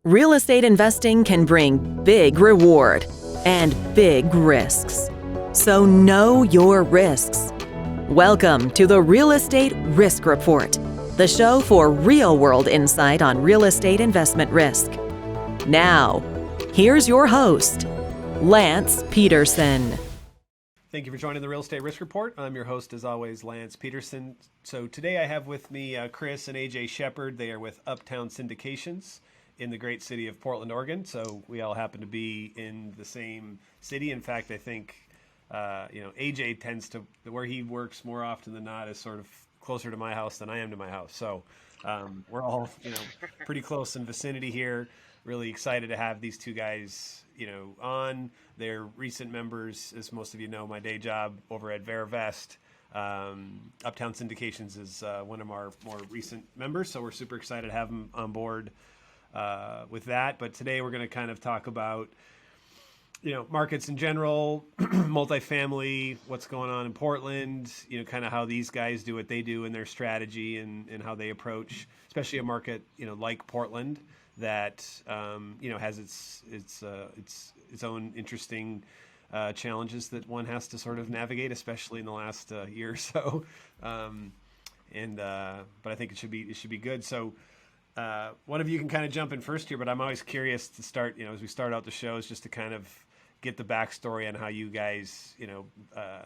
Real estate investing can bring big reward and big risks. So know your risks. Welcome to the Real Estate Risk Report, the show for real-world insight on real estate investment risk. Now, here's your host, Lance Pederson. Thank you for joining the Real Estate Risk Report. I'm your host, as always, Lance Pederson. So today I have with me Chris and AJ Shepard. They are with Uptown Syndications in the great city of Portland, Oregon. So we all happen to be in the same city. In fact, I think AJ tends to, where he works more often than not, is sort of closer to my house than I am to my house. So we're all pretty close in vicinity here. Really excited to have these two guys on. They're recent members, as most of you know, my day job over at Veravest. Uptown Syndications is one of our more recent members, so we're super excited to have them on board with that. But today we're going to kind of talk about markets in general, multifamily, what's going on in Portland, kind of how these guys do what they do in their strategy and how they approach, especially a market, like Portland that, has its own interesting challenges that one has to sort of navigate, especially in the last year or so. But I think it should be good. So one of you can kind of jump in first here, but I'm always curious to start, as we start out the shows, just to kind of get the backstory on how you guys,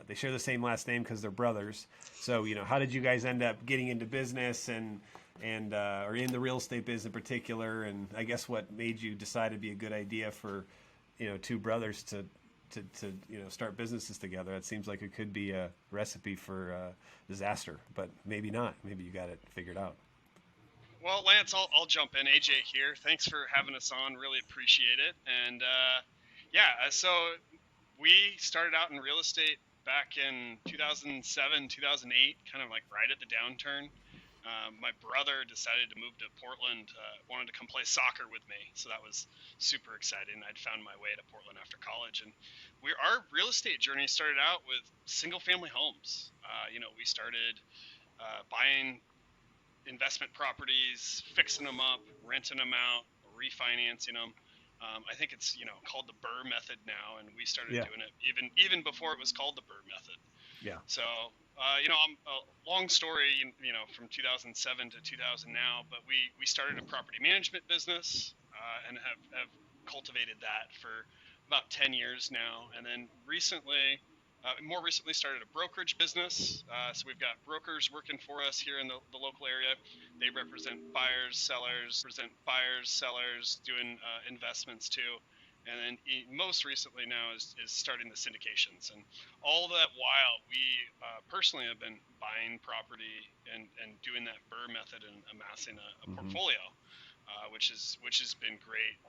they share the same last name because they're brothers. So, how did you guys end up getting into business and or in the real estate business in particular? And I guess what made you decide it'd be a good idea for, two brothers to start businesses together? It seems like it could be a recipe for disaster, but maybe not. Maybe you got it figured out. Well, Lance, I'll jump in. AJ here. Thanks for having us on. Really appreciate it. And so we started out in real estate back in 2007, 2008, kind of like right at the downturn. My brother decided to move to Portland, wanted to come play soccer with me. So that was super exciting. I'd found my way to Portland after college. And our real estate journey started out with single family homes. We started buying investment properties, fixing them up, renting them out, refinancing them. I think it's called the Burr method now, and we started doing it even before it was called the Burr method. Yeah. So I'm a long story, from 2007 to 2000 now, but we started a property management business and have cultivated that for about 10 years now, and then more recently started a brokerage business. So we've got brokers working for us here in the local area. They represent buyers, sellers, doing investments too. And then most recently now is starting the syndications. And all that while we personally have been buying property and doing that Burr method and amassing a portfolio, which has been great.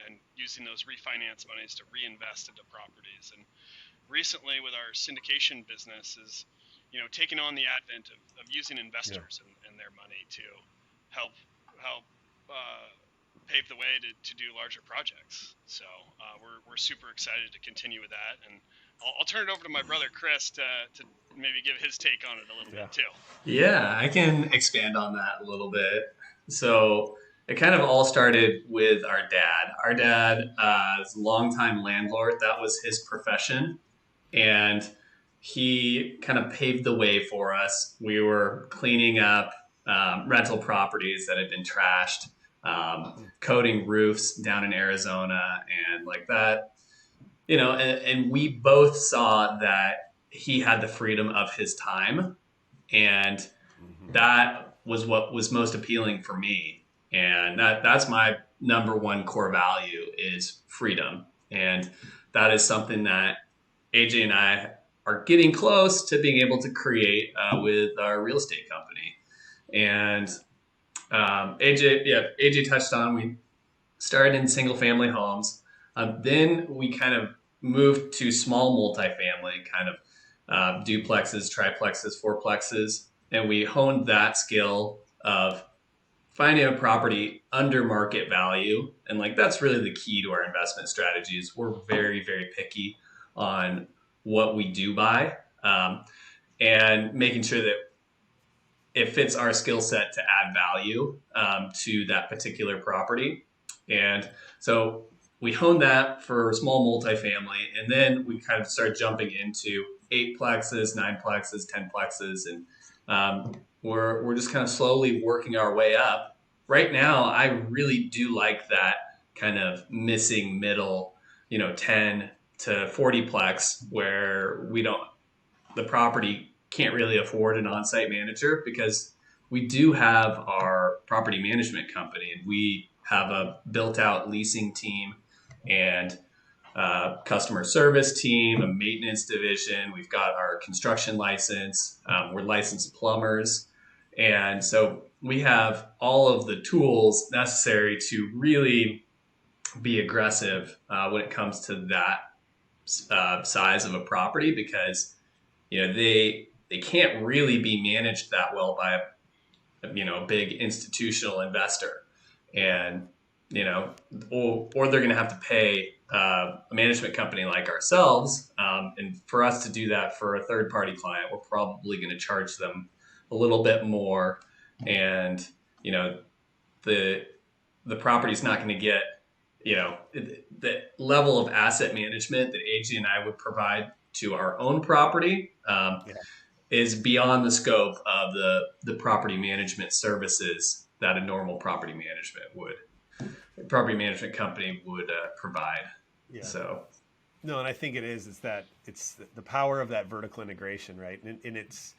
And using those refinance monies to reinvest into properties. And recently with our syndication business is, taking on the advent of using investors and their money to help pave the way to do larger projects. So we're super excited to continue with that. And I'll turn it over to my brother, Chris, to maybe give his take on it a little bit too. Yeah, I can expand on that a little bit. So it kind of all started with our dad. Our dad is a longtime landlord. That was his profession. And he kind of paved the way for us. We were cleaning up rental properties that had been trashed, coating roofs down in Arizona and like that. And we both saw that he had the freedom of his time. And that was what was most appealing for me. And that's my number one core value is freedom. And that is something that AJ and I are getting close to being able to create with our real estate company. And AJ touched on, we started in single family homes. Then we kind of moved to small multifamily, kind of duplexes, triplexes, fourplexes. And we honed that skill of finding a property under market value. And that's really the key to our investment strategies. We're very, very picky on what we do buy, and making sure that it fits our skill set to add value to that particular property. And so we honed that for small multifamily, and then we kind of started jumping into 8-plexes, 9-plexes, 10-plexes, and we're just kind of slowly working our way up. Right now, I really do like that kind of missing middle, 10 to 40-plex, where the property can't really afford an on-site manager, because we do have our property management company, and we have a built-out leasing team and customer service team, a maintenance division. We've got our construction license. We're licensed plumbers. And so we have all of the tools necessary to really be aggressive when it comes to that size of a property, because they can't really be managed that well by a big institutional investor, and or they're going to have to pay a management company like ourselves, and for us to do that for a third party client, we're probably going to charge them a little bit more, and the property's not going to get the level of asset management that AG and I would provide to our own property. Is beyond the scope of the property management services that a normal property management company would provide. Yeah. So, no, and I think it's the power of that vertical integration, right? And it's,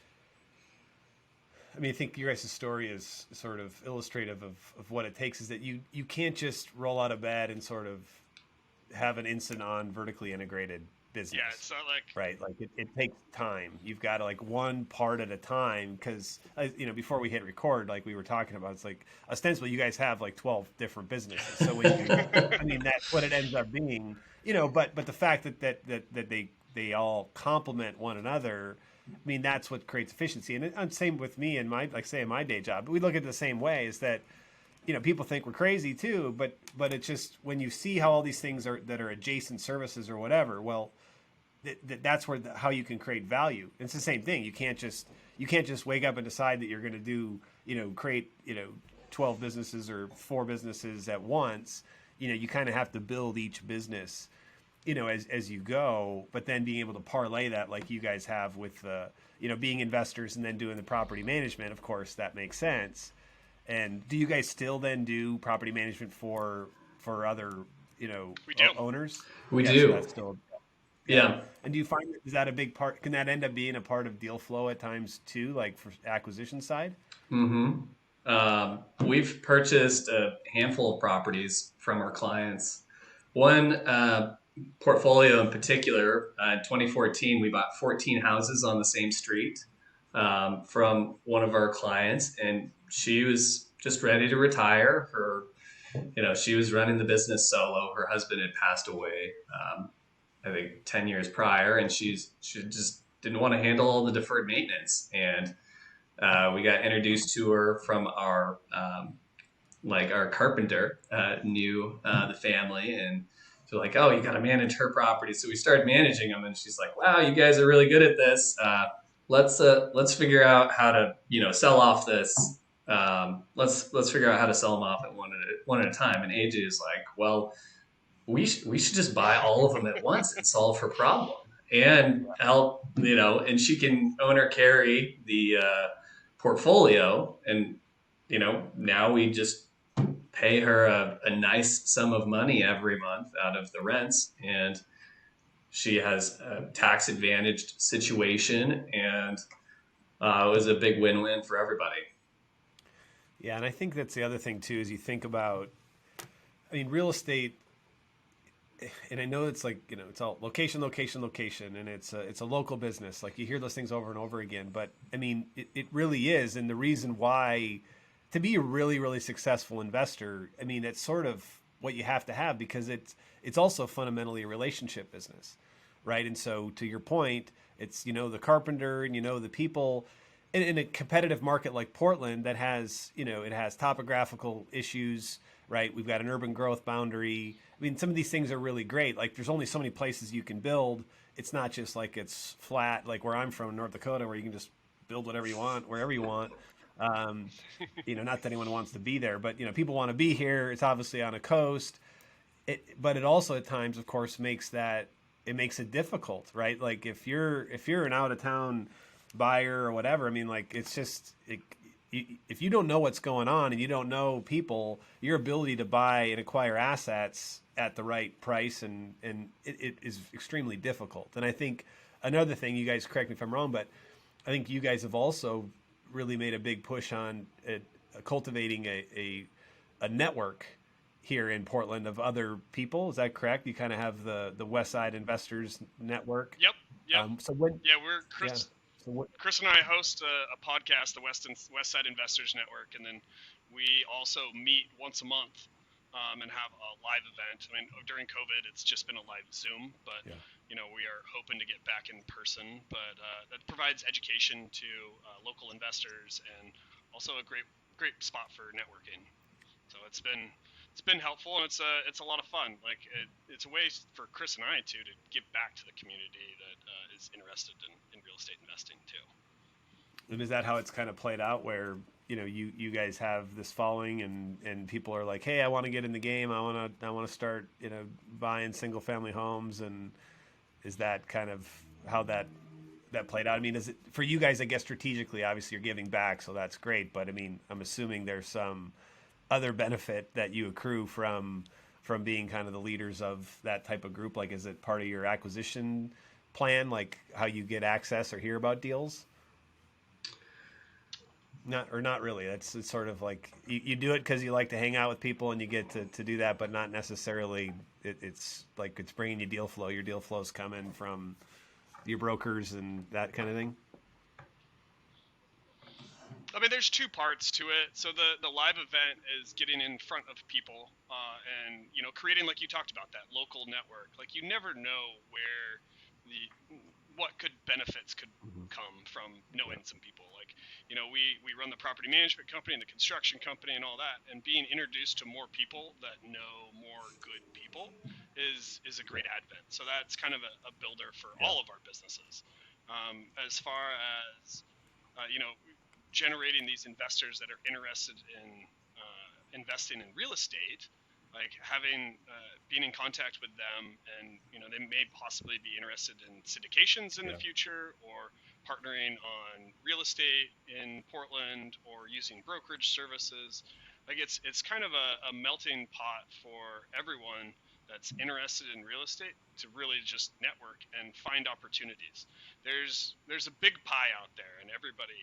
I think your guys' story is sort of illustrative of what it takes, is that you can't just roll out of bed and sort of have an instant on vertically integrated business. Yeah, it's not like right. Like it takes time. You've got to one part at a time, because before we hit record, like we were talking about, it's like ostensibly you guys have 12 different businesses. So when that's what it ends up being. But the fact that they all complement one another, that's what creates efficiency. And same with me and my day job. We look at it the same way, is that people think we're crazy too, but it's just when you see how all these things that are adjacent services or whatever, well, that's how you can create value. It's the same thing. You can't just wake up and decide that you're going to do create 12 businesses or 4 businesses at once. You kind of have to build each business as you go, but then being able to parlay that like you guys have with being investors and then doing the property management. Of course, that makes sense. And do you guys still then do property management for other owners? We do. So that's still, yeah. And do you find, is that a big part? Can that end up being a part of deal flow at times too, like for acquisition side? Mm-hmm. We've purchased a handful of properties from our clients. One portfolio in particular, in 2014, we bought 14 houses on the same street from one of our clients, and she was just ready to retire. She was running the business solo. Her husband had passed away, I think 10 years prior, and she just didn't want to handle all the deferred maintenance. And we got introduced to her from our carpenter knew the family, and so like, oh, you got to manage her property. So we started managing them, and she's like, wow, you guys are really good at this. Let's figure out how to sell off this. Let's figure out how to sell them off at one at a time. And AJ is like, well, we should just buy all of them at once and solve her problem and help, and she can own or carry the portfolio. And, now we just pay her a nice sum of money every month out of the rents. And she has a tax advantaged situation, and it was a big win-win for everybody. Yeah. And I think that's the other thing too, is you think about, real estate, and I know it's it's all location, and it's a local business. Like you hear those things over and over again, but it really is. And the reason why, to be a really, really successful investor, that's sort of what you have to have, because it's also fundamentally a relationship business, right? And so to your point, it's, the carpenter and, the people in a competitive market like Portland that has, it has topographical issues, right? We've got an urban growth boundary. Some of these things are really great. Like there's only so many places you can build. It's not just like it's flat, like where I'm from, North Dakota, where you can just build whatever you want, wherever you want. Not that anyone wants to be there, but people want to be here. It's obviously on a coast. But it also at times, of course, makes it difficult, right? Like if you're an out of town buyer or whatever, I mean, like it's just if you don't know what's going on and you don't know people, your ability to buy and acquire assets at the right price and it is extremely difficult. And I think another thing, you guys correct me if I'm wrong, but I think you guys have also really made a big push on cultivating a network here in Portland of other people. Is that correct? You kind of have the West Side Investors Network. Yep. We're Yeah. Chris and I host a podcast, the West Side Investors Network, and then we also meet once a month and have a live event. I mean, during COVID, it's just been a live Zoom, but we are hoping to get back in person. But that provides education to local investors and also a great spot for networking. So it's been helpful, and it's a lot of fun. Like it's a way for Chris and I to give back to the community that is interested in real estate investing too. And is that how it's kind of played out, where you guys have this following and people are like, hey, I want to get in the game, I want to start buying single family homes, and is that kind of how that played out? I mean, is it for you guys? I guess strategically, obviously, you're giving back, so that's great. But I mean, I'm assuming there's some other benefit that you accrue from being kind of the leaders of that type of group. Like, is it part of your acquisition plan, like how you get access or hear about deals? Not really. It's sort of like you do it because you like to hang out with people and you get to do that, but not necessarily. It's like it's bringing you deal flow. Your deal flow's coming from your brokers and that kind of thing. I mean, there's two parts to it. So the live event is getting in front of people and, creating, like you talked about, that local network. Like you never know where what benefits could come from knowing some people. Like, we run the property management company and the construction company and all that, and being introduced to more people that know more good people is a great advent. So that's kind of a builder for all of our businesses. As far as, generating these investors that are interested in investing in real estate, like having being in contact with them, and they may possibly be interested in syndications in the future, or partnering on real estate in Portland, or using brokerage services. Like it's kind of a melting pot for everyone that's interested in real estate to really just network and find opportunities. There's a big pie out there, and everybody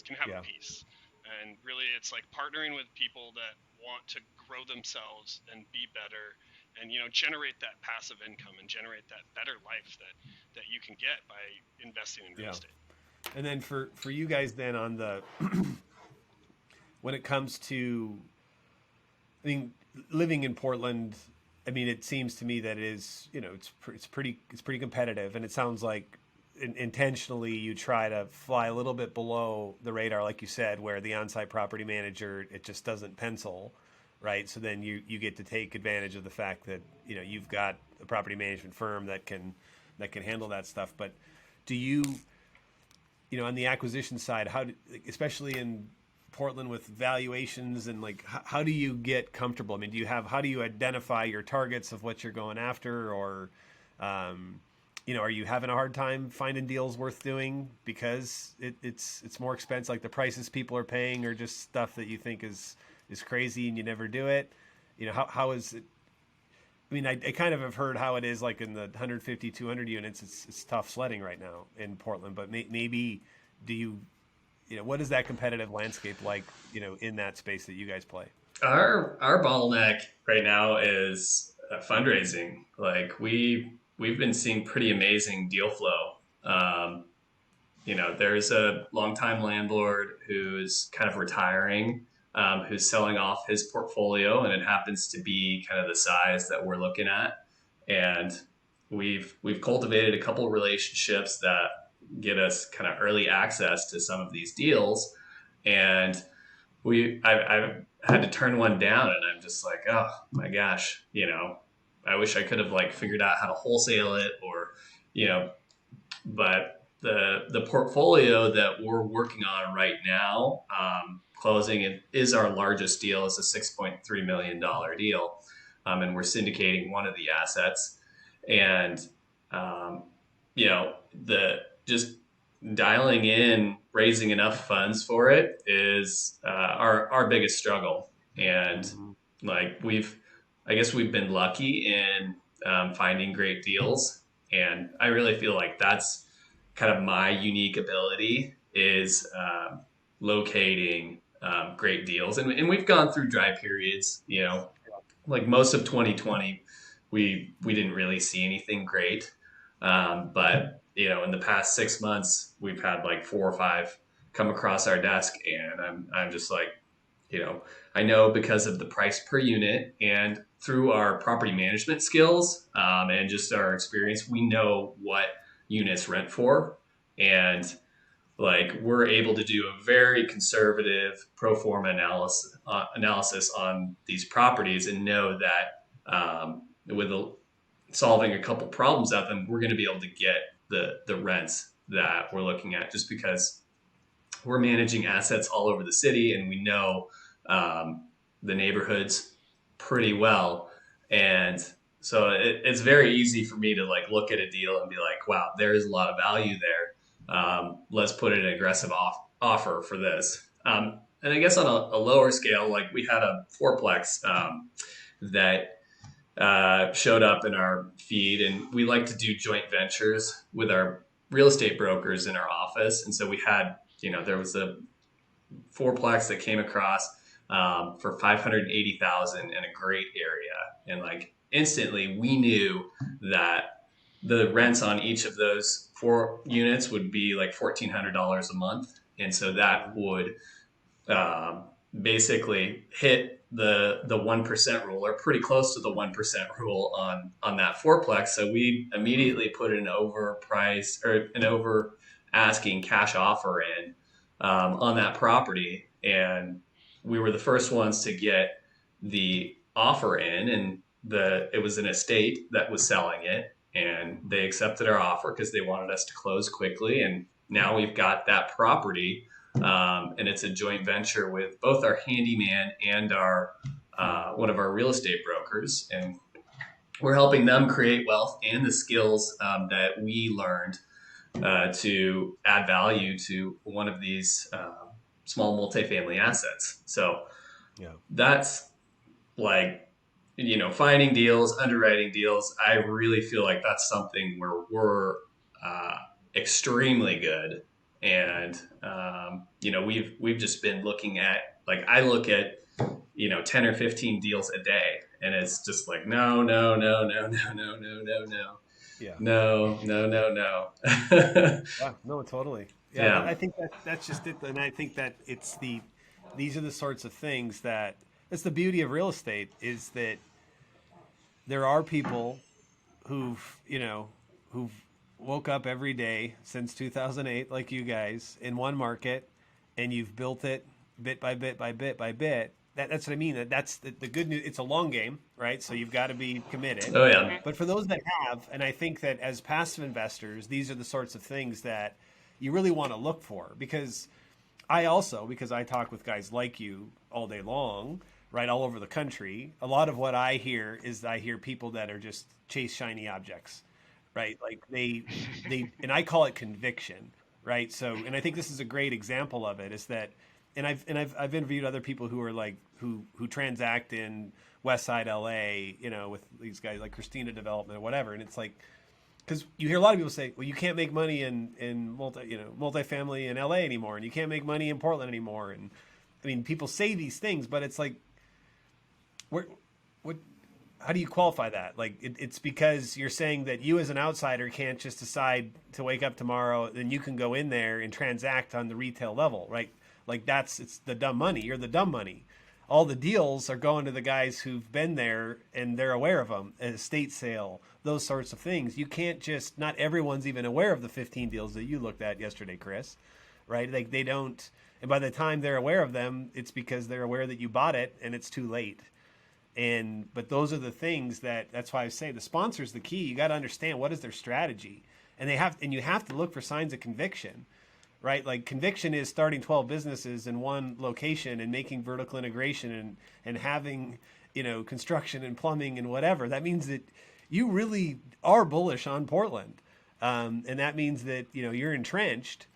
can have a piece. And really, it's like partnering with people that want to grow themselves and be better, and generate that passive income and generate that better life that you can get by investing in real estate. And then for you guys, then on the when it comes to, I mean, living in Portland, I mean, it seems to me that it is, it's pretty competitive, and it sounds like intentionally you try to fly a little bit below the radar, like you said, where the on-site property manager, it just doesn't pencil, right? So then you get to take advantage of the fact that you've got a property management firm that can handle that stuff. But do you on the acquisition side, especially in Portland with valuations, and like how do you get comfortable? I mean, how do you identify your targets of what you're going after, or are you having a hard time finding deals worth doing because it's more expensive? Like the prices people are paying are just stuff that you think is crazy and you never do it. How is it? I mean, I kind of have heard how it is like in the 150, 200 units. It's tough sledding right now in Portland, but maybe do you, what is that competitive landscape like, in that space that you guys play? Our bottleneck right now is fundraising. Like we've been seeing pretty amazing deal flow. There's a longtime landlord who's kind of retiring, who's selling off his portfolio, and it happens to be kind of the size that we're looking at. And we've cultivated a couple of relationships that get us kind of early access to some of these deals. And I've had to turn one down, and I'm just like, oh my gosh, I wish I could have figured out how to wholesale it, or, but the portfolio that we're working on right now, closing it is our largest deal. It's a $6.3 million deal. And we're syndicating one of the assets. And, um, the just dialing in, raising enough funds for it is our biggest struggle. And like I guess we've been lucky in finding great deals. And I really feel like that's kind of my unique ability is locating great deals. And we've gone through dry periods, like most of 2020, we didn't really see anything great. But in the past 6 months, we've had like 4 or 5 come across our desk, and I'm just like, I know because of the price per unit and through our property management skills and just our experience, we know what units rent for, and like we're able to do a very conservative pro forma analysis on these properties and know that with solving a couple problems at them, we're going to be able to get the rents that we're looking at, just because we're managing assets all over the city and we know the neighborhoods pretty well. And so it's very easy for me to like look at a deal and be like, wow, there is a lot of value there. Let's put in an aggressive offer for this. And I guess on a lower scale, like we had a fourplex that showed up in our feed, and we like to do joint ventures with our real estate brokers in our office. And so we had, there was a fourplex that came across for $580,000 in a great area. And like instantly we knew that the rents on each of those 4 units would be like $1,400 a month. And so that would basically hit the 1% rule, or pretty close to the 1% rule on that fourplex. So we immediately put an overpriced or an over asking cash offer in on that property. And we were the first ones to get the offer in, and it was an estate that was selling it, and they accepted our offer because they wanted us to close quickly. And now we've got that property, and it's a joint venture with both our handyman and our one of our real estate brokers, and we're helping them create wealth and the skills that we learned to add value to one of these small multifamily assets. So that's like, finding deals, underwriting deals. I really feel like that's something where we're extremely good. And, we've just been looking at, like, I look at, 10 or 15 deals a day, and it's just like, no. Yeah. No. Yeah, no, totally. Yeah. I think that's just it. And I think that these are the sorts of things that's the beauty of real estate, is that there are people who've woke up every day since 2008, like you guys, in one market, and you've built it bit by bit by bit by bit. That's what I mean. That's the good news. It's a long game, right? So you've got to be committed. Oh yeah. But for those that have, and I think that as passive investors, these are the sorts of things that you really want to look for, because I talk with guys like you all day long, right, all over the country. A lot of what I hear people that are just chase shiny objects, right? Like they and I call it conviction, right? So, and I think this is a great example of it, is that, and I've interviewed other people who are like who transact in West Side LA, with these guys like Christina Development or whatever, and it's like, because you hear a lot of people say, well, you can't make money in multifamily in LA anymore, and you can't make money in Portland anymore, and I mean, people say these things, but it's like, how do you qualify that? Like, it's because you're saying that you as an outsider can't just decide to wake up tomorrow, then you can go in there and transact on the retail level, right? Like it's the dumb money. You're the dumb money. All the deals are going to the guys who've been there and they're aware of them. An estate sale, those sorts of things. You can't just, not everyone's even aware of the 15 deals that you looked at yesterday, Chris, right? Like they don't, and by the time they're aware of them, it's because they're aware that you bought it and it's too late. But those are the things that's why I say the sponsor's the key. You got to understand, what is their strategy? and you have to look for signs of conviction, right? Like conviction is starting 12 businesses in one location and making vertical integration and having, construction and plumbing and whatever. That means that you really are bullish on Portland. And that means that, you're entrenched.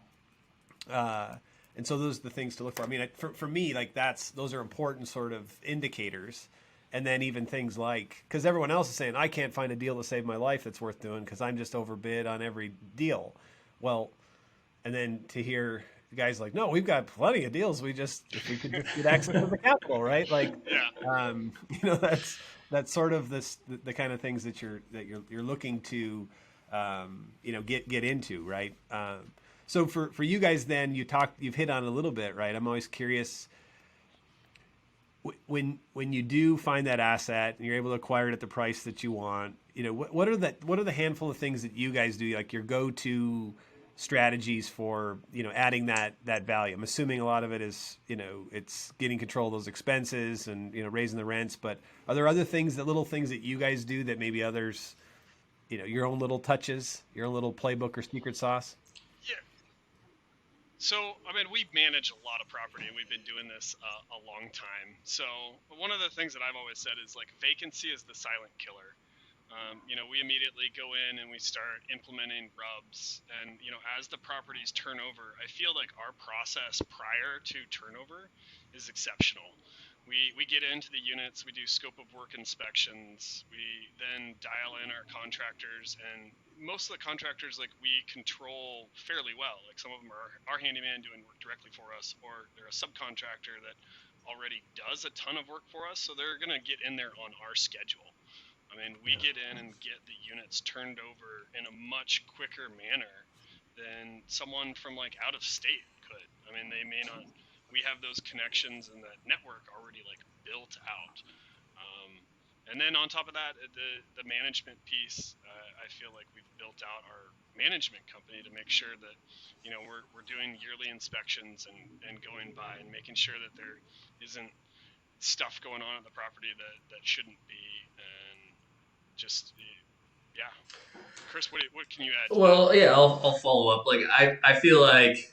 And so those are the things to look for. I mean, for me, like those are important sort of indicators. And then even things like, because everyone else is saying, I can't find a deal to save my life that's worth doing because I'm just overbid on every deal. Well, and then to hear guys like, no, we've got plenty of deals. If we could just get access to the capital, right? Like, that's sort of the kind of things that you're looking to, get into, right? So for you guys, then you've hit on a little bit, right? I'm always curious when you do find that asset and you're able to acquire it at the price that you want. What are the handful of things that you guys do, like your go-to strategies for adding that value? I'm assuming a lot of it is it's getting control of those expenses and raising the rents. But are there other things, little things that you guys do that maybe others, your own little touches, your own little playbook or secret sauce? Yeah. So, I mean, we manage a lot of property, and we've been doing this a long time. So, one of the things that I've always said is, like, vacancy is the silent killer. We immediately go in and we start implementing rubs. And, as the properties turn over, I feel like our process prior to turnover is exceptional. We get into the units, we do scope of work inspections, we then dial in our contractors, and most of the contractors, like, we control fairly well. Like, some of them are our handyman doing work directly for us, or they're a subcontractor that already does a ton of work for us, so they're going to get in there on our schedule. I mean, we get in and get the units turned over in a much quicker manner than someone from, like, out of state could. I mean, they may not. We have those connections and that network already, like, built out. And then on top of that, the management piece, I feel like we've built out our management company to make sure that, we're doing yearly inspections and going by and making sure that there isn't stuff going on at the property that shouldn't be. And just, yeah. Chris, what can you add to Well, that? yeah, I'll follow up. Like, I feel like,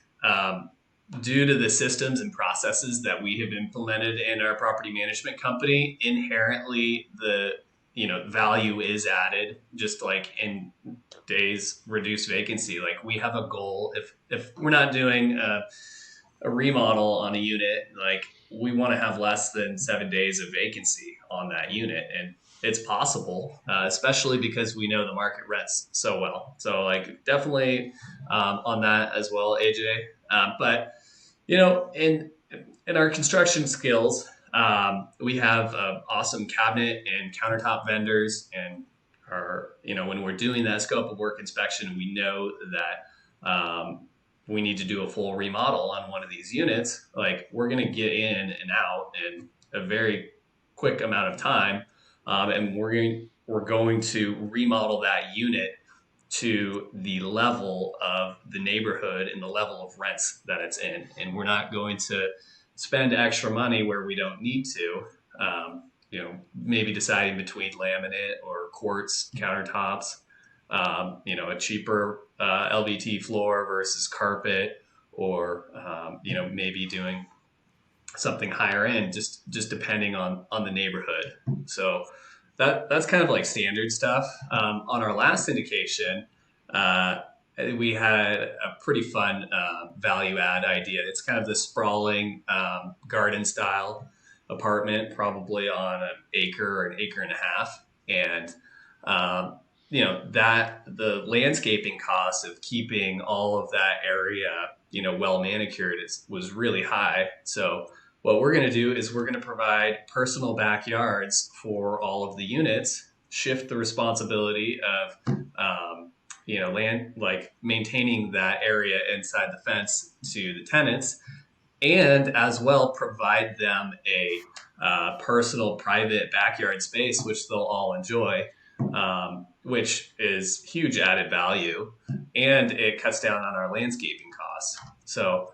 due to the systems and processes that we have implemented in our property management company, inherently the value is added. Just like in days reduced vacancy, like we have a goal. If we're not doing a remodel on a unit, like we want to have less than 7 days of vacancy on that unit, and it's possible, especially because we know the market rents so well. So, like, definitely on that as well, AJ. But in our construction skills, we have awesome cabinet and countertop vendors, and when we're doing that scope of work inspection, we know that we need to do a full remodel on one of these units. Like, we're going to get in and out in a very quick amount of time, and we're going to remodel that unit to the level of the neighborhood and the level of rents that it's in. And we're not going to spend extra money where we don't need to, maybe deciding between laminate or quartz countertops, a cheaper LVT floor versus carpet, or, maybe doing something higher end, just depending on the neighborhood. So that's kind of like standard stuff. On our last syndication, we had a pretty fun value add idea. It's kind of this sprawling garden style apartment, probably on an acre or an acre and a half. And, that the landscaping cost of keeping all of that area, well manicured was really high. So what we're going to do is we're going to provide personal backyards for all of the units, shift the responsibility of, land, like maintaining that area inside the fence to the tenants, and as well provide them a personal private backyard space, which they'll all enjoy, which is huge added value, and it cuts down on our landscaping costs. So,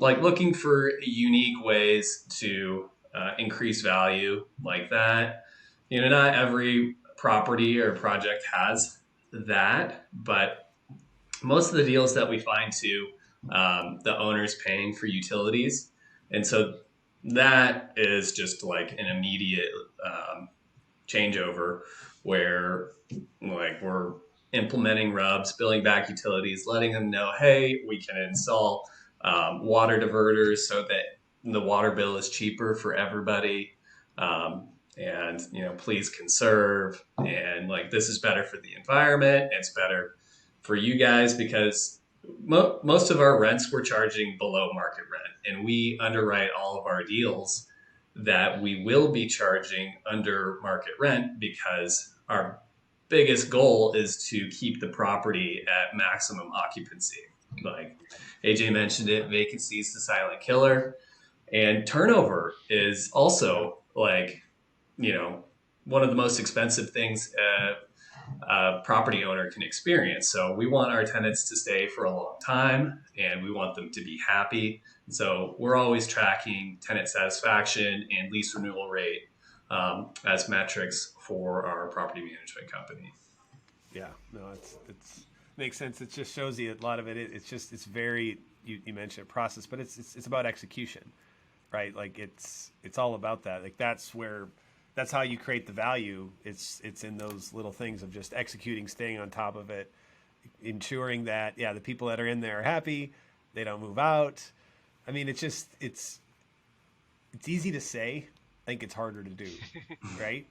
looking for unique ways to increase value like that. Not every property or project has that, but most of the deals that we find too, the owner's paying for utilities. And so that is just like an immediate changeover where like we're implementing rubs, billing back utilities, letting them know, hey, we can install water diverters so that the water bill is cheaper for everybody. And please conserve, and like this is better for the environment, it's better for you guys because most of our rents we're charging below market rent, and we underwrite all of our deals that we will be charging under market rent because our biggest goal is to keep the property at maximum occupancy. Like AJ mentioned it, vacancy is the silent killer, and turnover is also like one of the most expensive things a property owner can experience. So we want our tenants to stay for a long time, and we want them to be happy. So we're always tracking tenant satisfaction and lease renewal rate as metrics for our property management company. Yeah, no, it's makes sense. It just shows you a lot of it. It's very you mentioned a process, but it's about execution, right? Like it's all about that. Like that's how you create the value. It's in those little things of just executing, staying on top of it, ensuring that the people that are in there are happy, they don't move out. I mean, it's easy to say. I think it's harder to do, right?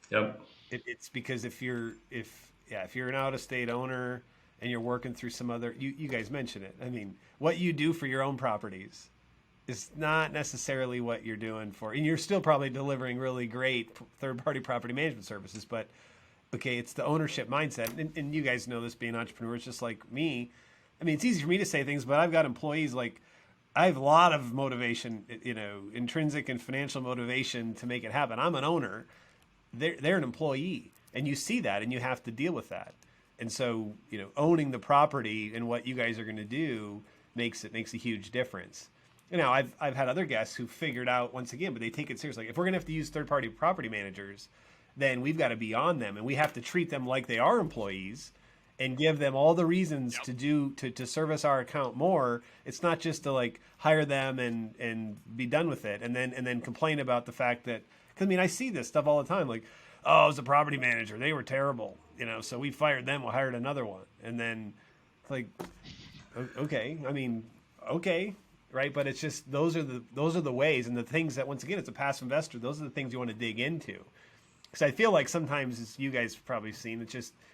Yeah. Yep. It's because if you're an out of state owner and you're working through some other, you guys mentioned it. I mean, what you do for your own properties is not necessarily what you're doing for, and you're still probably delivering really great third-party property management services, but okay, it's the ownership mindset. And you guys know this, being entrepreneurs just like me. I mean, it's easy for me to say things, but I've got employees. Like, I have a lot of motivation, intrinsic and financial motivation to make it happen. I'm an owner. They're an employee, and you see that, and you have to deal with that. And so, owning the property and what you guys are going to do makes a huge difference. I've had other guests who figured out, once again, but they take it seriously. Like, if we're going to have to use third-party property managers, then we've got to be on them, and we have to treat them like they are employees and give them all the reasons to service our account more. It's not just to like hire them and be done with it, and then complain about the fact that, because I mean, I see this stuff all the time. Like, oh, as a property manager, they were terrible, so we fired them, we hired another one, and then like, okay, I mean, okay. Right, but it's just those are the ways and the things that, once again, it's a passive investor. Those are the things you want to dig into, because I feel like sometimes, as you guys have probably seen,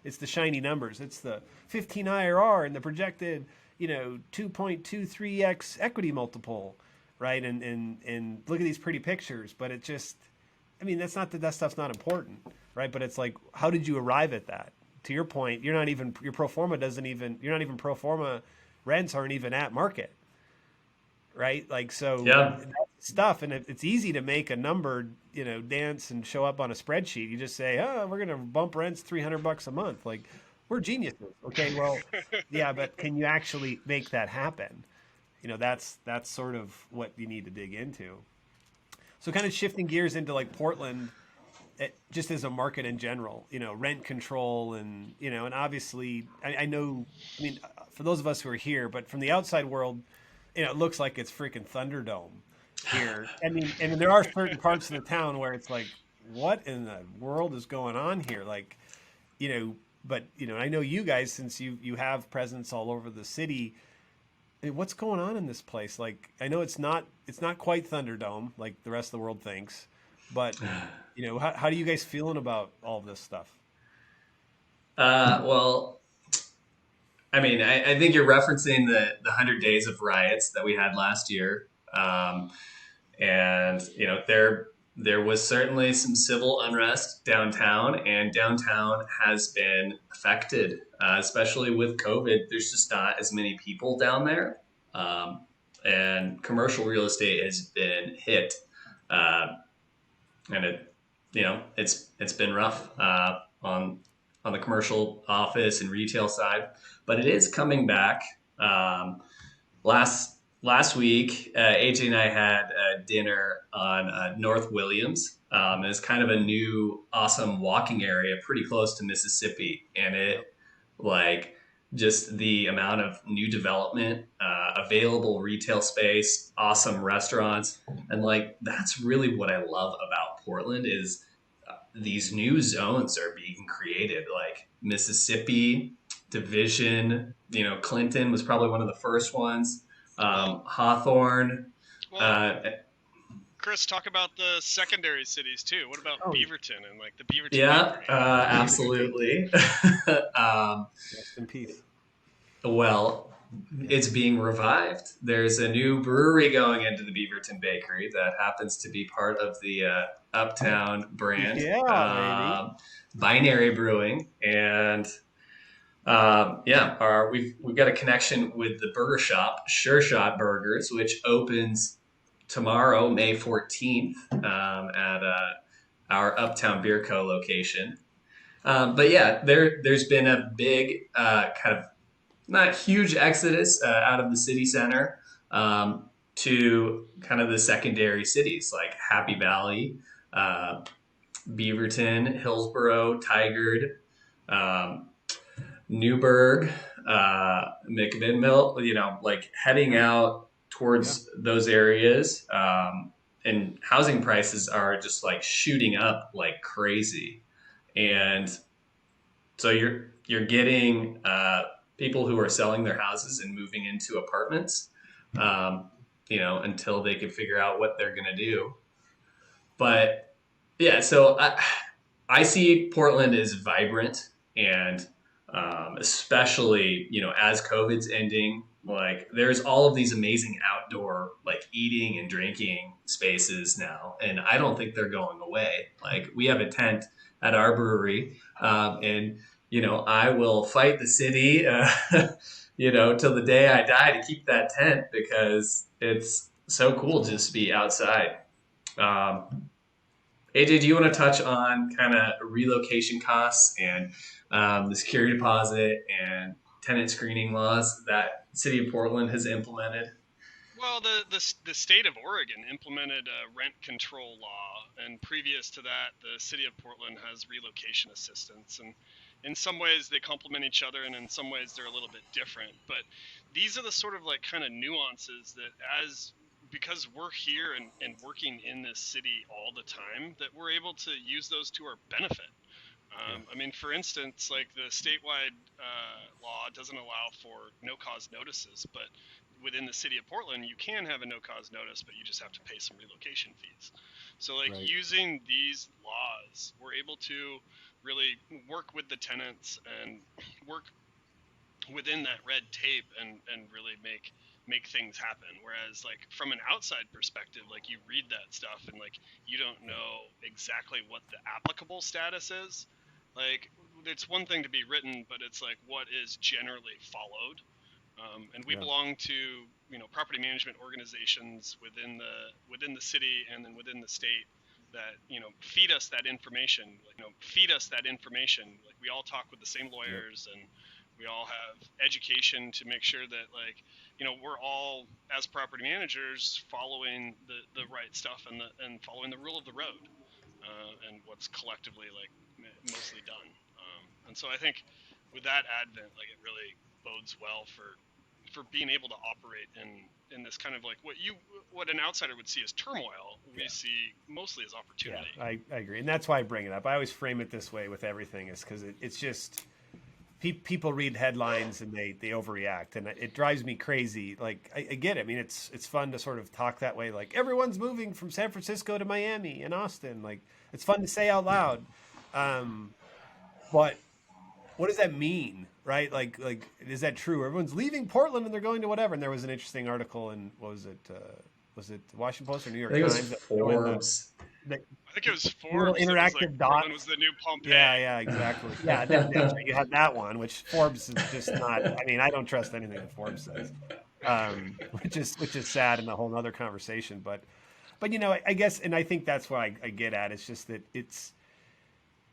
it's the shiny numbers. It's the 15 IRR and the projected 2.23x equity multiple, right? And look at these pretty pictures, but it just, I mean, that's not that stuff's not important, right? But it's like, how did you arrive at that? To your point, your pro forma you're not even pro forma rents aren't even at market. Right? Like, so that's stuff. And it's easy to make a number, dance and show up on a spreadsheet. You just say, oh, we're going to bump rents $300 a month. Like, we're geniuses. Okay. Well, yeah, but can you actually make that happen? That's sort of what you need to dig into. So kind of shifting gears into like Portland, just as a market in general, rent control and obviously I know, I mean, for those of us who are here, but from the outside world, it looks like it's freaking Thunderdome here. I mean, and there are certain parts of the town where it's like, what in the world is going on here? Like, but I know you guys, since you have presence all over the city. I mean, what's going on in this place? Like, I know it's not quite Thunderdome like the rest of the world thinks, but how do you guys feeling about all of this stuff? Well, I mean, I think you're referencing the 100 days of riots that we had last year. And, there was certainly some civil unrest downtown, and downtown has been affected, especially with COVID. There's just not as many people down there. And commercial real estate has been hit. And it's been rough on the commercial office and retail side, but it is coming back. Last week, AJ and I had a dinner on North Williams. It's kind of a new, awesome walking area, pretty close to Mississippi, and just the amount of new development, available retail space, awesome restaurants, and like that's really what I love about Portland is these new zones are being created, like Mississippi Division. Clinton was probably one of the first ones. Well, Hawthorne. well, Uh, Chris, talk about the secondary cities too. What about Oh, Beaverton and like the Beaverton yeah, Bakery? absolutely. um, rest in peace. Well, it's being revived. There's a new brewery going into the Beaverton Bakery that happens to be part of the Uptown brand, Yeah, baby. Binary Brewing, and yeah, we've got a connection with the burger shop, Sure Shot Burgers, which opens tomorrow, May 14th, at our Uptown Beer Co. location. But yeah, there's been a big kind of not huge exodus out of the city center to kind of the secondary cities like Happy Valley, uh, Beaverton, Hillsborough, Tigard, um, Newburgh, McMinnville, like heading out Yeah. towards those areas. And housing prices are just like shooting up like crazy. And so you're getting people who are selling their houses and moving into apartments, until they can figure out what they're going to do. But yeah, so I see Portland as vibrant, and especially as COVID's ending, like there's all of these amazing outdoor like eating and drinking spaces now, and I don't think they're going away. Like we have a tent at our brewery, and I will fight the city, till the day I die to keep that tent because it's so cool just to be outside. Um, AJ, do you want to touch on kind of relocation costs and the security deposit and tenant screening laws that City of Portland has implemented? Well, the state of Oregon implemented a rent control law, and previous to that, the city of Portland has relocation assistance. And in some ways, they complement each other, and in some ways, they're a little bit different. But these are the sort of like kind of nuances that, because we're here and working in this city all the time, that we're able to use those to our benefit. I mean, for instance, like the statewide law doesn't allow for no cause notices, but within the city of Portland, you can have a no cause notice, but you just have to pay some relocation fees. So, like Right. using these laws, we're able to really work with the tenants and work within that red tape and really make things happen. Whereas like from an outside perspective, like you read that stuff and like you don't know exactly what the applicable status is. Like it's one thing to be written, but it's like what is generally followed. And we Yeah. belong to property management organizations within the city and then within the state that feed us that information. Like we all talk with the same Yep. lawyers and we all have education to make sure that like we're all as property managers following the right stuff and following the rule of the road and what's collectively like mostly done. And so I think with that advent, like it really bodes well for being able to operate in this kind of like what an outsider would see as turmoil, we Yeah. see mostly as Yeah, opportunity. I agree. And that's why I bring it up. I always frame it this way with everything is because it's just people read headlines and they overreact. And it drives me crazy. Like, I get it. I mean, it's fun to sort of talk that way. Like, everyone's moving from San Francisco to Miami and Austin. Like, it's fun to say out loud. Um, but what does that mean, right? Like is that true? Everyone's leaving Portland and they're going to whatever. And there was an interesting article in what was it? Was it the Washington Post or New I York think it was Times that showing Forbes. the I think it was little Forbes that was like interactive Portland dots? was the new Yeah, Pompeii. yeah, exactly. Yeah, that's right. You had that one, which Forbes is just not. I mean, I don't trust anything that Forbes says, which is sad and a whole other conversation. But I guess, and I think that's what I get at. It's just that it's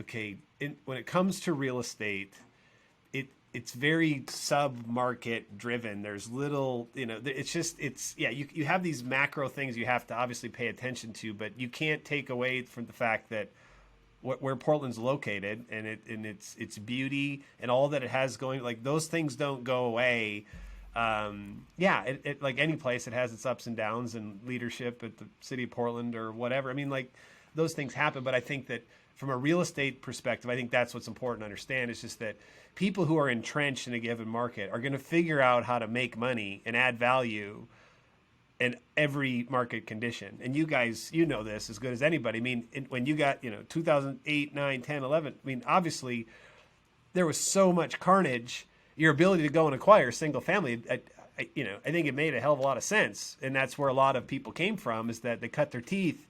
okay when it comes to real estate. It's very sub-market driven. There's little, you have these macro things you have to obviously pay attention to, but you can't take away from the fact that where Portland's located, and its beauty and all that it has going, like those things don't go away. It like any place, it has its ups and downs, and leadership at the city of Portland or whatever. I mean, like those things happen, but I think that from a real estate perspective, I think that's what's important to understand. Is just that people who are entrenched in a given market are going to figure out how to make money and add value in every market condition. And you guys, you know this as good as anybody. I mean, when you got, 2008, 9, 10, 11, I mean, obviously there was so much carnage. Your ability to go and acquire single family, I think it made a hell of a lot of sense. And that's where a lot of people came from, is that they cut their teeth,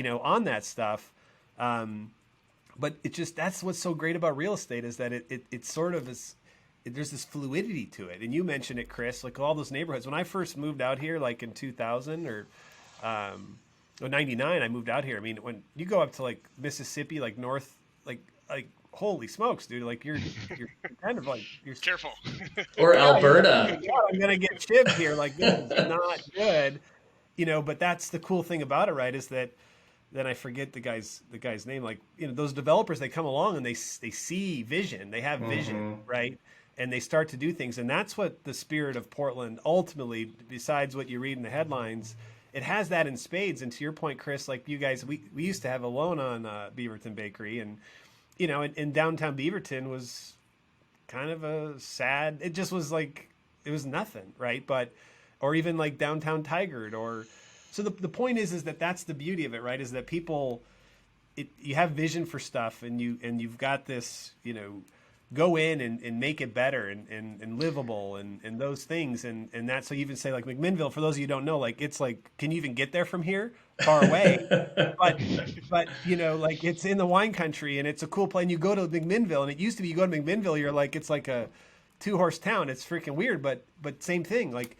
on that stuff. But it just, that's what's so great about real estate, is that it sort of is, there's this fluidity to it. And you mentioned it, Chris, like all those neighborhoods. When I first moved out here, like in 2000 or 99, I moved out here. I mean, when you go up to like Mississippi, like north, like holy smokes, dude! Like you're kind of like, you're careful. Or Alberta. God, I'm gonna get chipped here. Like this is not good, But that's the cool thing about it, right? Is that then I forget the guy's name. Like those developers, they come along and they see vision. They have vision, right? And they start to do things, and that's what the spirit of Portland ultimately. Besides what you read in the headlines, it has that in spades. And to your point, Chris, like you guys, we used to have a loan on Beaverton Bakery, and in downtown Beaverton was kind of a sad. It just was like it was nothing, right? But or even like downtown Tigard, or so the point is that that's the beauty of it, right? Is that people, you have vision for stuff, and you've got this, go in and make it better and livable and those things. And that's, so you even say like McMinnville, for those of you who don't know, like it's like, can you even get there from here? Far away. but like it's in the wine country, and it's a cool place. And you go to McMinnville, and it used to be you go to McMinnville, you're like, it's like a 2-horse town. It's freaking weird, but same thing. Like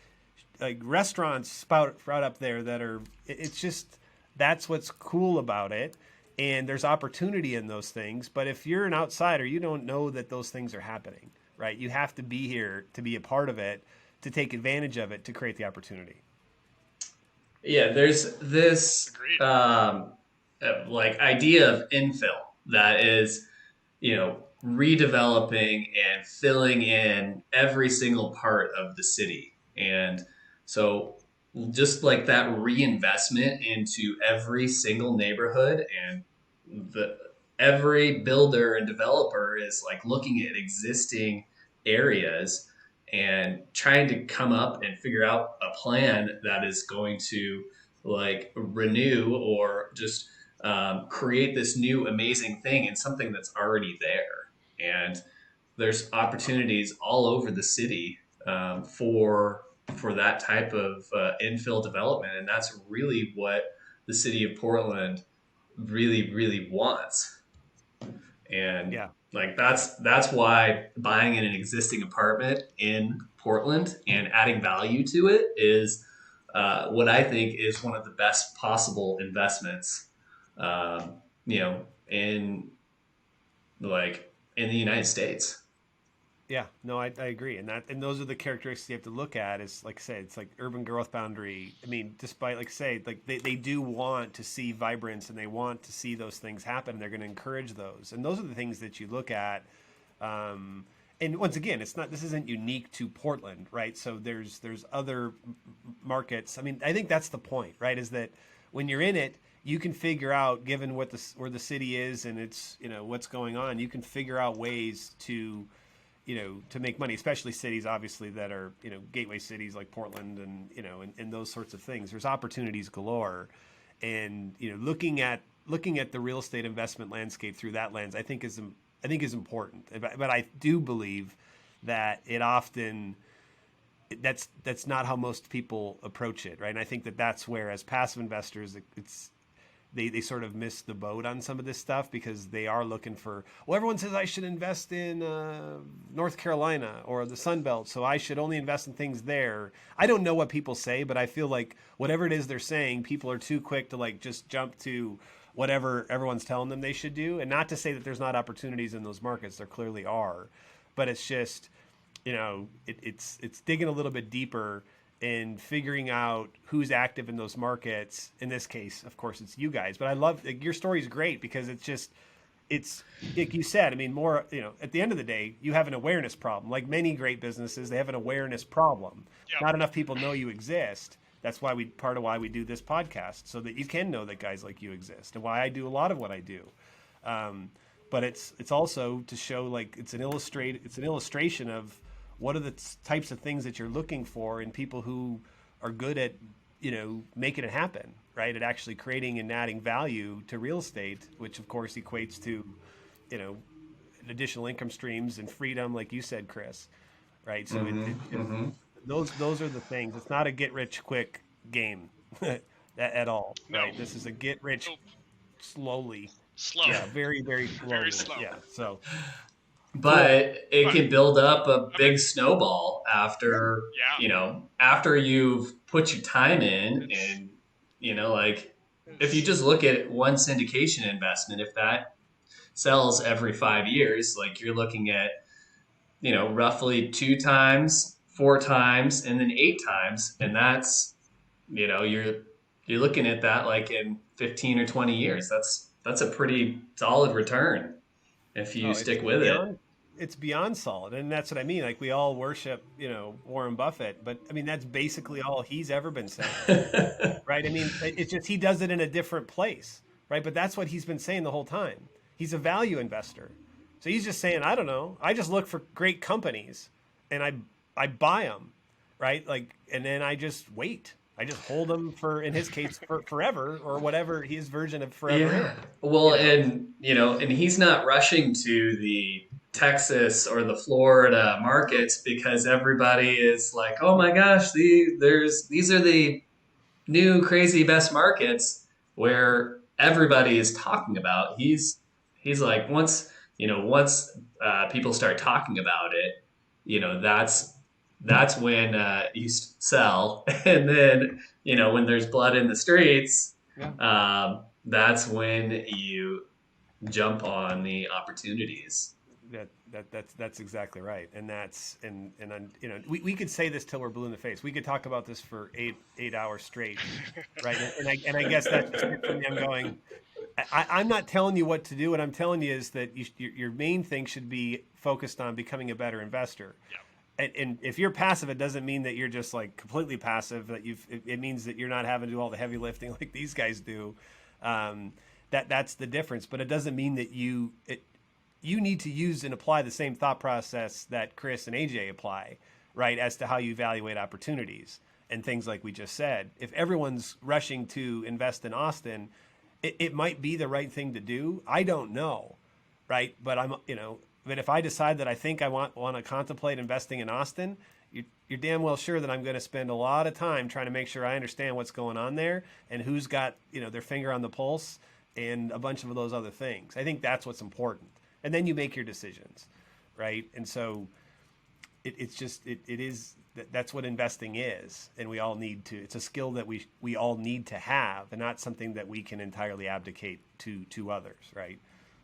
restaurants sprout up there that are, it's just, that's what's cool about it. And there's opportunity in those things. But if you're an outsider, you don't know that those things are happening, right? You have to be here to be a part of it, to take advantage of it, to create the opportunity. Yeah, there's this like idea of infill that is, redeveloping and filling in every single part of the city. And so just like that reinvestment into every single neighborhood, and every builder and developer is like looking at existing areas and trying to come up and figure out a plan that is going to like renew or just create this new amazing thing in something that's already there. And there's opportunities all over the city for that type of infill development. And that's really what the city of Portland really, really wants. And like that's why buying in an existing apartment in Portland and adding value to it is what I think is one of the best possible investments, in the United States. Yeah, no, I agree. And those are the characteristics you have to look at, is like I say, it's like urban growth boundary. I mean, despite like say, like they do want to see vibrance, and they want to see those things happen, and they're going to encourage those. And those are the things that you look at. And once again, this isn't unique to Portland, right? So there's other markets. I mean, I think that's the point, right? Is that when you're in it, you can figure out, given where the city is and it's, what's going on, you can figure out ways to make money, especially cities, obviously, that are, gateway cities like Portland and, and those sorts of things. There's opportunities galore. And, looking at the real estate investment landscape through that lens, I think is important. But I do believe that it often, that's not how most people approach it, right? And I think that's where, as passive investors, they sort of miss the boat on some of this stuff, because they are looking for, well, everyone says I should invest in North Carolina or the Sun Belt, so I should only invest in things there. I don't know what people say, but I feel like whatever it is they're saying, people are too quick to like just jump to whatever everyone's telling them they should do. And not to say that there's not opportunities in those markets, there clearly are, but it's just, it's digging a little bit deeper and figuring out who's active in those markets. In this case, of course, it's you guys. But I love, like, your story is great, because it's just, it's like you said, I mean, more, at the end of the day, you have an awareness problem. Like many great businesses, they have an awareness problem. Yep. Not enough people know you exist. That's why part of why we do this podcast, so that you can know that guys like you exist, and why I do a lot of what I do. But it's also to show, like, it's an illustration of what are the types of things that you're looking for in people who are good at, making it happen, right? At actually creating and adding value to real estate, which of course equates to, additional income streams and freedom, like you said, Chris, right? So those are the things. It's not a get rich quick game at all, right? No. This is a get rich slowly. Slow. Yeah, very, very slowly. Very slow. Yeah, so. But it can build up a big snowball after, Yeah. after you've put your time in. And, like, if you just look at one syndication investment, if that sells every 5 years, like, you're looking at, roughly 2 times, 4 times, and then 8 times. And that's, you're looking at that like in 15 or 20 years. That's a pretty solid return if you stick with it. It's beyond solid, and that's what I mean. Like, we all worship, Warren Buffett, but I mean, that's basically all he's ever been saying, right? I mean, it's just he does it in a different place, right? But that's what he's been saying the whole time. He's a value investor, so he's just saying, I don't know, I just look for great companies and I buy them, right? Like, and then I just wait. I just hold them for, in his case, for forever, or whatever his version of forever is. Well, and he's not rushing to the Texas or the Florida markets because everybody is like, oh my gosh, these are the new crazy best markets where everybody is talking about. He's like, once people start talking about it, that's when you sell. And then, when there's blood in the streets, that's when you jump on the opportunities. That's exactly right. And we could say this till we're blue in the face. We could talk about this for eight hours straight, right? And I guess that's just it for me. I'm going, I'm not telling you what to do. What I'm telling you is that your main thing should be focused on becoming a better investor. Yeah. And if you're passive, it doesn't mean that you're just like completely passive. That it means that you're not having to do all the heavy lifting like these guys do. That's the difference. But it doesn't mean that you need to use and apply the same thought process that Chris and AJ apply, right? As to how you evaluate opportunities and things like we just said. If everyone's rushing to invest in Austin, it might be the right thing to do. I don't know, right? But But if I decide that I think I want to contemplate investing in Austin, you're damn well sure that I'm going to spend a lot of time trying to make sure I understand what's going on there and who's got their finger on the pulse and a bunch of those other things. I think that's what's important, and then you make your decisions, right? And so that's what investing is, and we all need to. It's a skill that we all need to have, and not something that we can entirely abdicate to others, right?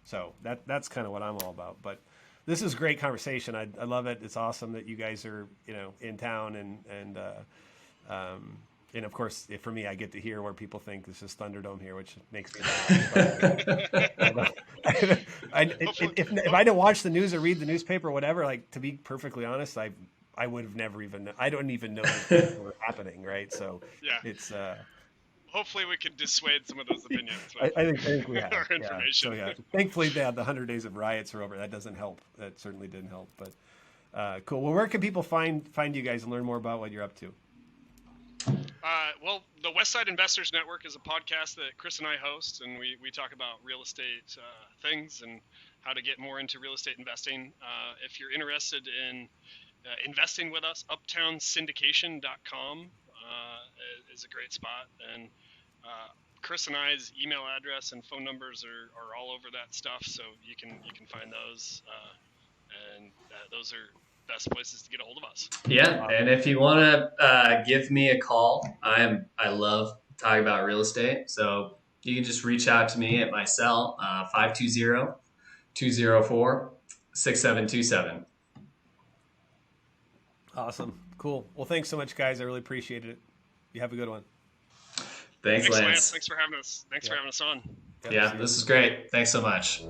So that's kind of what I'm all about, but. This is great conversation. I love it. It's awesome that you guys are, in town and of course, for me, I get to hear where people think this is Thunderdome here, which makes me laugh. If I didn't watch the news or read the newspaper or whatever, like, to be perfectly honest, I would have never even. I don't even know that things were happening, right? So yeah. It's. Hopefully we can dissuade some of those opinions. I think we have our information. So, thankfully, the 100 days of riots are over. That doesn't help. That certainly didn't help. But cool. Well, where can people find you guys and learn more about what you're up to? Well, the Westside Investors Network is a podcast that Chris and I host, and we talk about real estate things and how to get more into real estate investing. If you're interested in investing with us, uptownsyndication.com is a great spot. And Chris and I's email address and phone numbers are all over that stuff, so you can find those, and those are best places to get a hold of us. Yeah, and if you want to give me a call, I love talking about real estate, so you can just reach out to me at my cell, 520-204-6727. Awesome. Cool. Well, thanks so much, guys. I really appreciate it. You have a good one. Thanks, Lance. Thanks for having us. Thanks for having us on. Yeah, this is great. Thanks so much.